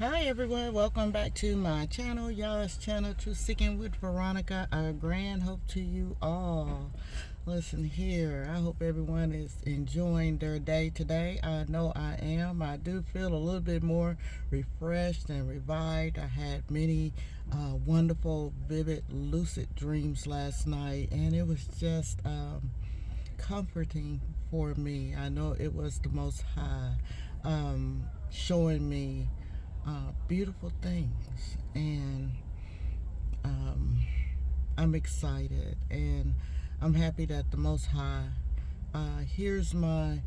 Hi everyone, welcome back to my channel, y'all's channel, Truth Seeking with Veronica. A grand hope to you all. Listen here, I hope everyone is enjoying their day today. I know I am. I do feel a little bit more refreshed and revived. I had many wonderful, vivid, lucid dreams last night, and it was just comforting for me. I know it was the Most High showing me beautiful things, and I'm excited, and I'm happy that the Most High hears my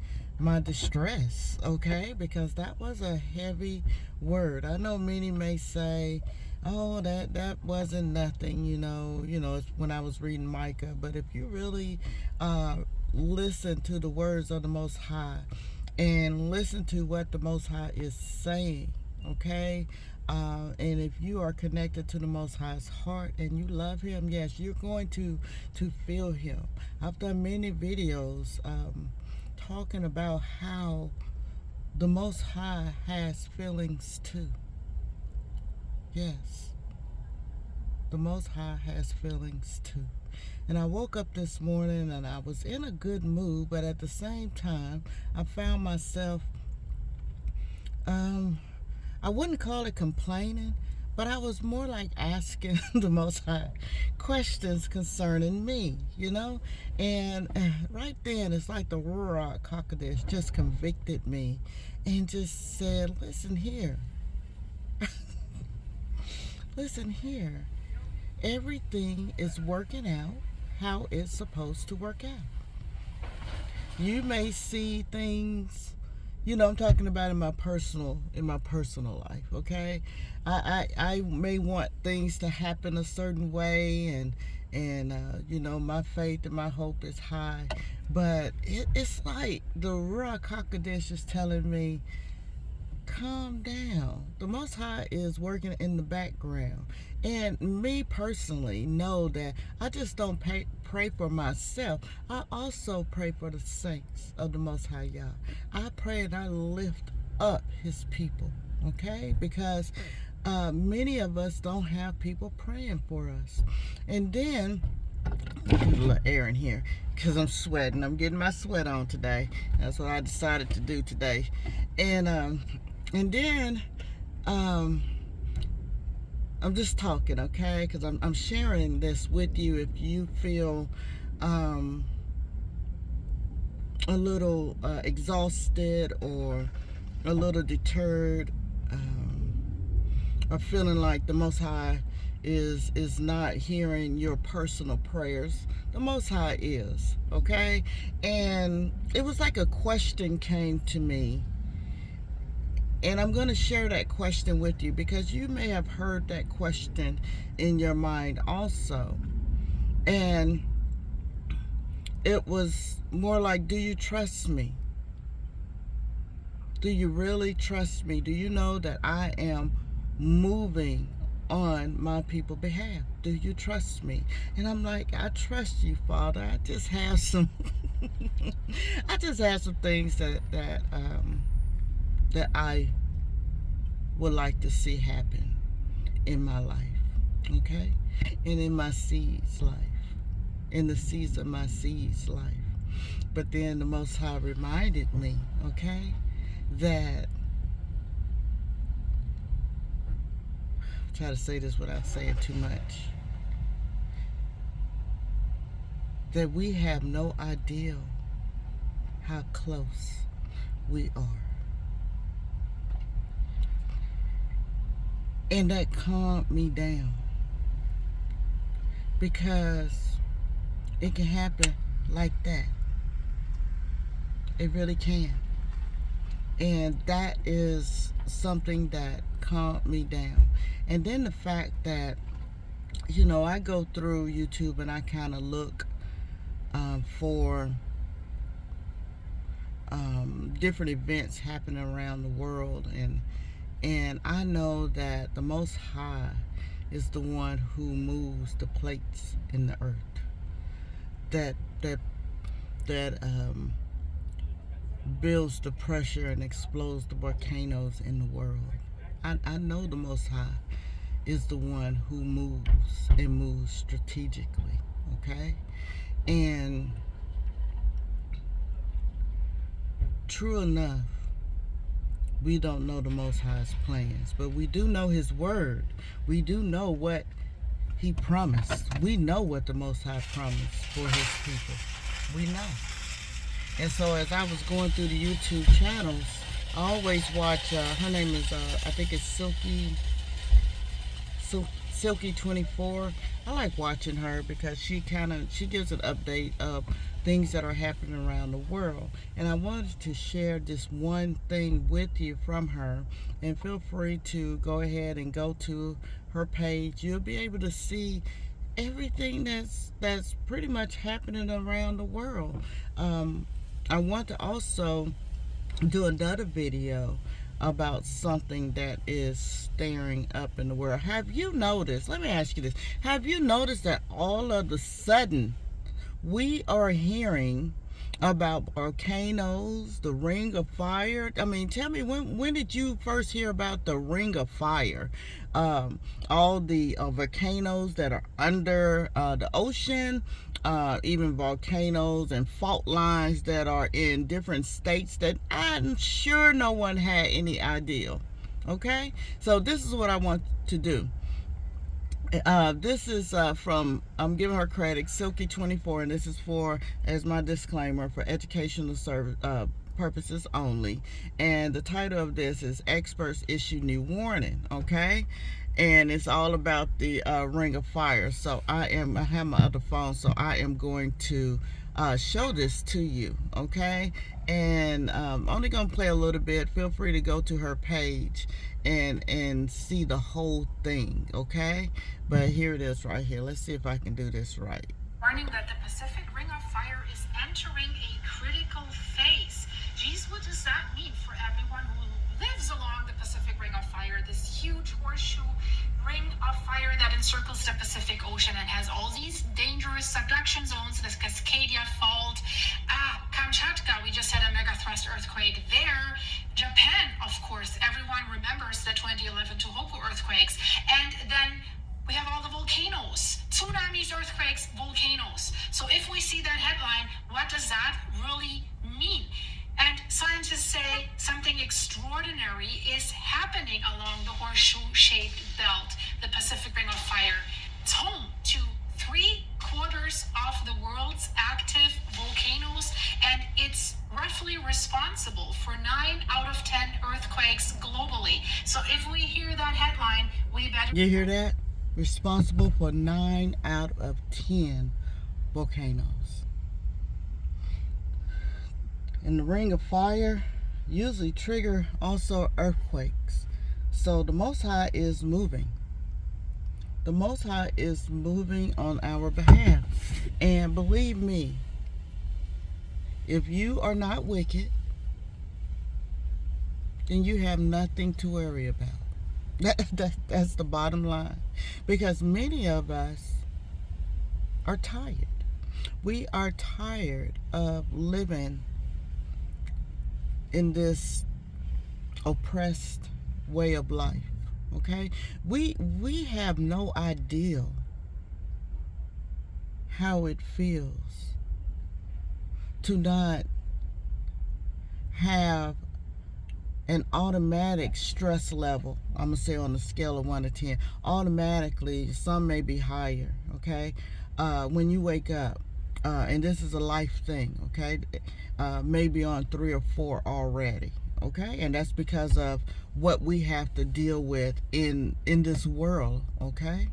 distress, okay? Because that was a heavy word. I know many may say, "Oh, that wasn't nothing," It's when I was reading Micah. But if you really listen to the words of the Most High and listen to what the Most High is saying, okay? And if you are connected to the Most High's heart and you love Him, yes, you're going to feel Him. I've done many videos talking about how the Most High has feelings too. Yes, the Most High has feelings too. And I woke up this morning and I was in a good mood, but at the same time, I found myself I wouldn't call it complaining, but I was more like asking the Most High questions concerning me, And right then, it's like the Ruach Hakodesh just convicted me and just said, listen here. Listen here. Everything is working out how it's supposed to work out. You may see things, I'm talking about in my personal life, okay? I may want things to happen a certain way, and my faith and my hope is high, but it's like the Ruach Hakodesh is telling me, calm down. The Most High is working in the background. And me personally know that I just don't pray for myself. I also pray for the saints of the Most High Yah. I pray and I lift up His people, okay? Because many of us don't have people praying for us. And then, get a little air in here because I'm sweating. I'm getting my sweat on today. That's what I decided to do today. And then I'm just talking, okay? Because I'm sharing this with you if you feel a little exhausted or a little deterred, or feeling like the Most High is not hearing your personal prayers. The Most High is, okay? And it was like a question came to me. And I'm going to share that question with you because you may have heard that question in your mind also. And it was more like, do you trust me? Do you really trust me? Do you know that I am moving on my people's behalf? Do you trust me? And I'm like, I trust you, Father. I just have some things that I would like to see happen in my life, okay? And in my seed's life, in the seeds of my seed's life. But then the Most High reminded me, okay, that, I'll try to say this without saying too much, that we have no idea how close we are. And that calmed me down because it can happen like that. It really can. And that is something that calmed me down. And then the fact that, I go through YouTube and I kind of look for different events happening around the world, and I know that the Most High is the one who moves the plates in the earth, that builds the pressure and explodes the volcanoes in the world. I know the Most High is the one who moves and moves strategically, okay? And true enough, we don't know the Most High's plans, but we do know His word. We do know what He promised. We know what the Most High promised for His people. We know. And so as I was going through the YouTube channels, I always watch, her name is, I think it's Silky 24. I like watching her because she gives an update of things that are happening around the world. And I wanted to share this one thing with you from her. And feel free to go ahead and go to her page. You'll be able to see everything that's pretty much happening around the world. I want to also do another video about something that is staring up in the world. Have you noticed, let me ask you this, have you noticed that all of a sudden we are hearing about volcanoes, the ring of fire? I mean, tell me, when did you first hear about the ring of fire? All the volcanoes that are under the ocean, even volcanoes and fault lines that are in different states that I'm sure no one had any idea. Okay, so this is what I want to do. This is from, I'm giving her credit, Silky 24, and this is for, as my disclaimer, for educational service purposes only. And the title of this is Experts Issue New Warning, okay? And it's all about the ring of fire. So I have my other phone, so I am going to show this to you, okay? And I'm only gonna play a little bit. Feel free to go to her page and see the whole thing, okay? But here it is right here. Let's see if I can do this right. Warning that the Pacific Ring of Fire is entering a critical phase. Geez, what does that mean for everyone who lives along the Pacific Ring of Fire, this huge horseshoe ring of fire that encircles the Pacific Ocean and has all these dangerous subduction zones, this Cascadia Fault, Kamchatka, we just had a megathrust earthquake there. Japan, of course, everyone remembers the 2011 Tohoku earthquakes. And then we have all the volcanoes, tsunamis, earthquakes, volcanoes. So if we see that headline, what does that really mean? And scientists say something extraordinary is happening along the horseshoe-shaped belt, the Pacific Ring of Fire. It's home to 3/4 of the world's active volcanoes, and it's roughly responsible for 9 out of 10 earthquakes globally. So if we hear that headline, we better... You hear that? Responsible for 9 out of 10 volcanoes. And the ring of fire usually trigger also earthquakes. So the Most High is moving. The Most High is moving on our behalf. And believe me, if you are not wicked, then you have nothing to worry about. That's the bottom line. Because many of us are tired. We are tired of living in this oppressed way of life, okay? We have no idea how it feels to not have an automatic stress level. I'm gonna say on a scale of 1 to 10. Automatically, some may be higher, okay? When you wake up, and this is a life thing, okay? Maybe on 3 or 4 already, okay? And that's because of what we have to deal with in this world, okay?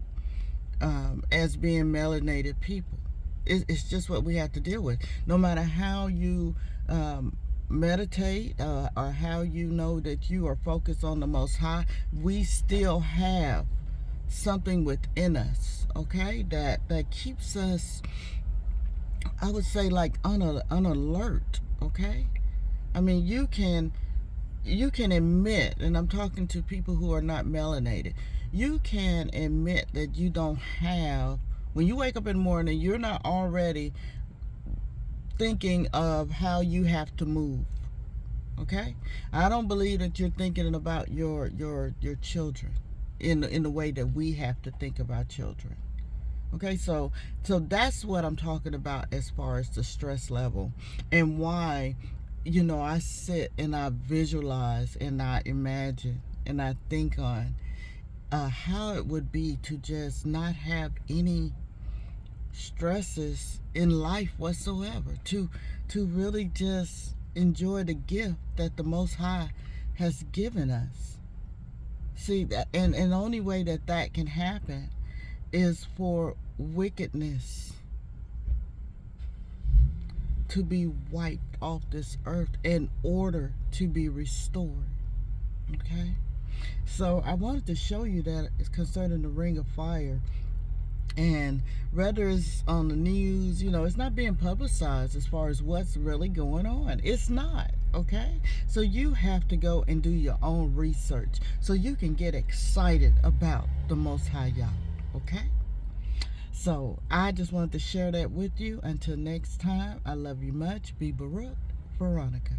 As being melanated people, it's just what we have to deal with. No matter how you meditate or how you know that you are focused on the Most High, we still have something within us, okay? That keeps us, I would say, like on alert, okay? I mean, you can admit, and I'm talking to people who are not melanated, you can admit that you don't have, when you wake up in the morning, you're not already thinking of how you have to move. Okay, I don't believe that you're thinking about your children in the way that we have to think about children. Okay, so that's what I'm talking about as far as the stress level, and why, I sit and I visualize and I imagine and I think on how it would be to just not have any stresses in life whatsoever, to really just enjoy the gift that the Most High has given us. See that, and the only way that that can happen is for wickedness to be wiped off this earth in order to be restored. Okay, so I wanted to show you that it's concerning the ring of fire. And whether it's on the news, it's not being publicized as far as what's really going on. It's not, okay? So you have to go and do your own research so you can get excited about the Most High Yah, okay? So I just wanted to share that with you. Until next time, I love you much. Be Baruch, Veronica.